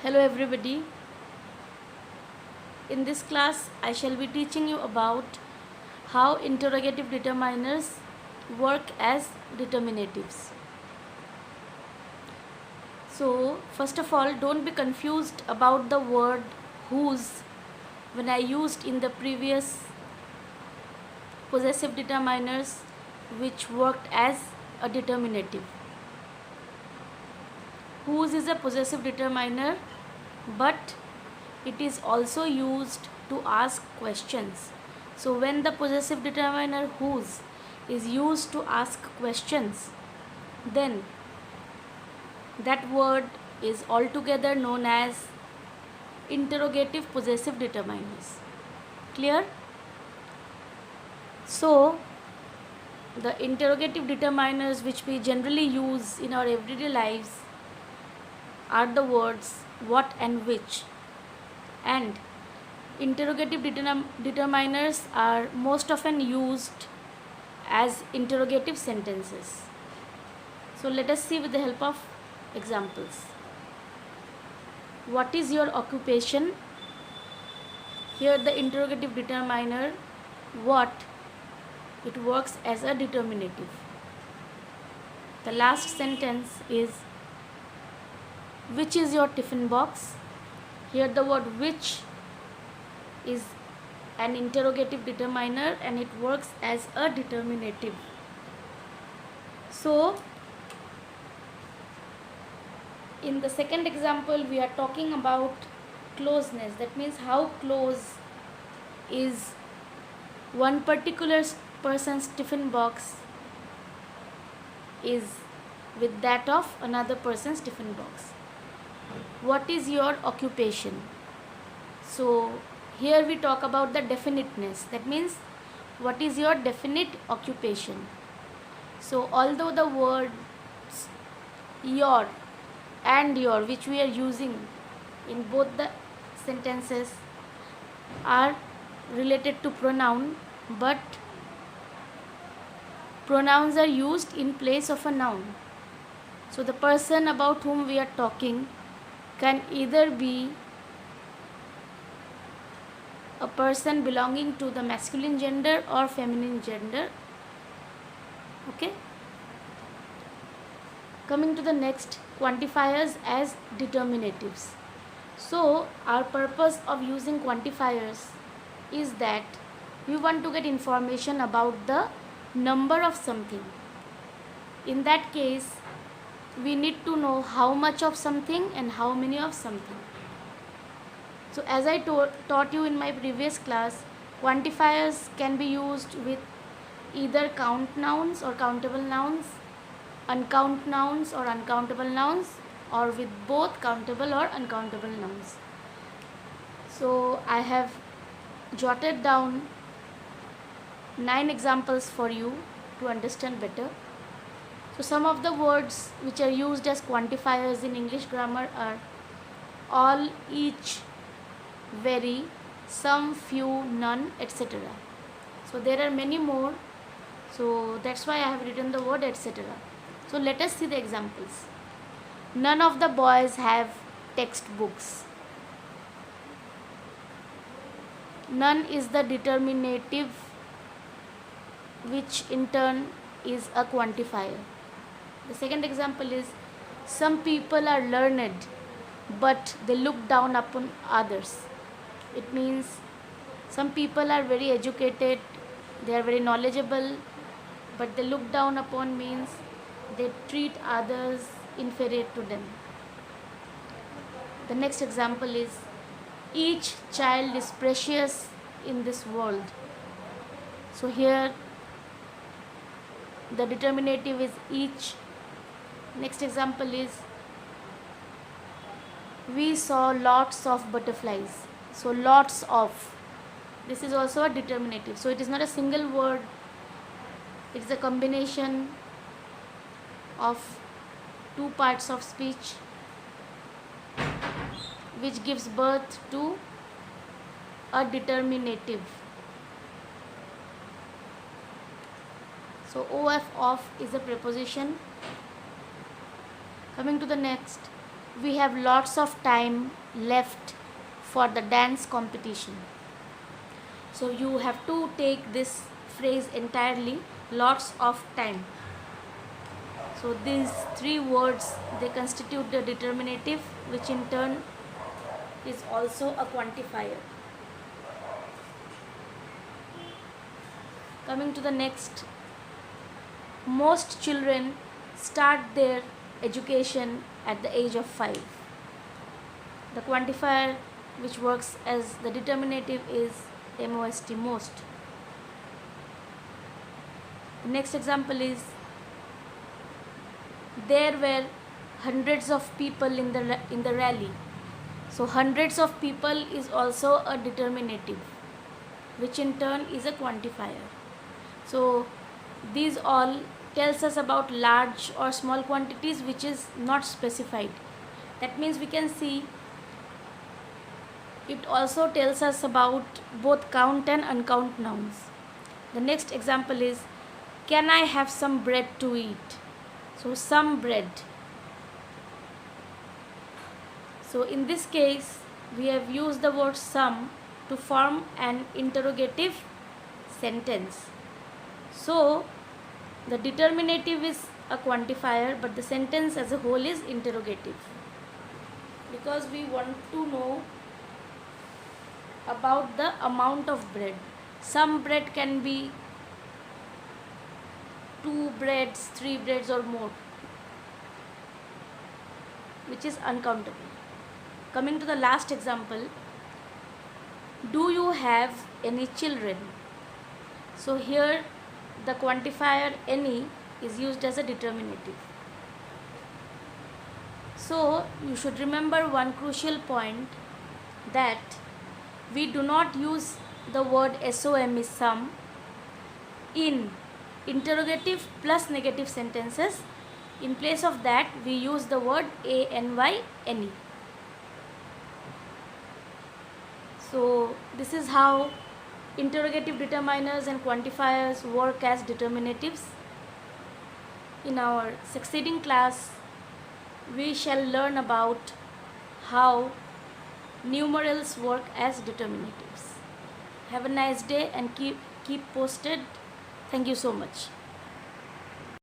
Hello everybody. In this class I shall be teaching you about how interrogative determiners work as determinatives. So first of all, don't be confused about the word whose when I used in the previous possessive determiners which worked as a determinative. Whose is a possessive determiner, but it is also used to ask questions. So when the possessive determiner whose is used to ask questions, then that word is altogether known as interrogative possessive determiners. Clear? So the interrogative determiners which we generally use in our everyday lives are the words what and which, and interrogative determiners are most often used as interrogative sentences. So let us see with the help of examples. What is your occupation? Here the interrogative determiner what, it works as a determinative. The last sentence is which is your tiffin box? Here the word which is an interrogative determiner and it works as a determinative. So in the second example we are talking about closeness. That means how close is one particular person's tiffin box is with that of another person's tiffin box. What is your occupation? So here we talk about the definiteness. That means what is your definite occupation? So although the words your and your which we are using in both the sentences are related to pronoun, but pronouns are used in place of a noun. So the person about whom we are talking can either be a person belonging to the masculine gender or feminine gender. Okay. Coming to the next, quantifiers as determinatives. So our purpose of using quantifiers is that we want to get information about the number of something. In that case, we need to know how much of something and how many of something. So as I taught you in my previous class, quantifiers can be used with either count nouns or countable nouns, uncount nouns or uncountable nouns, or with both countable or uncountable nouns. So I have jotted down 9 examples for you to understand better. So some of the words which are used as quantifiers in English grammar are all, each, very, some, few, none, etc. So there are many more. So that's why I have written the word etc. So let us see the examples. None of the boys have textbooks. None is the determinative, which in turn is a quantifier. The second example is some people are learned but they look down upon others. It means some people are very educated, they are very knowledgeable, but they look down upon means they treat others inferior to them. The next example is each child is precious in this world. So here the determinative is each. Next example is we saw lots of butterflies. So lots of, this is also a determinative. So it is not a single word, it is a combination of two parts of speech which gives birth to a determinative. So of is a preposition. Coming to the next, we have lots of time left for the dance competition. So you have to take this phrase entirely, lots of time. So these three words, they constitute the determinative, which in turn is also a quantifier. Coming to the next, most children start their education at the age of 5. The quantifier which works as the determinative is most, most. The next example is, there were hundreds of people in the rally. So hundreds of people is also a determinative, which in turn is a quantifier. So these all tells us about large or small quantities which is not specified. That means we can see it also tells us about both count and uncount nouns. The next example is, can I have some bread to eat? So some bread. So in this case we have used the word some to form an interrogative sentence. So the determinative is a quantifier, but the sentence as a whole is interrogative, because we want to know about the amount of bread. Some bread can be 2 breads, 3 breads or more, which is uncountable. Coming to the last example, do you have any children? So here the quantifier any is used as a determinative. So you should remember one crucial point, that we do not use the word SOM, some, in interrogative plus negative sentences. In place of that we use the word ANY, any. So this is how interrogative determiners and quantifiers work as determinatives. In our succeeding class we shall learn about how numerals work as determinatives. Have a nice day and keep posted. Thank you so much.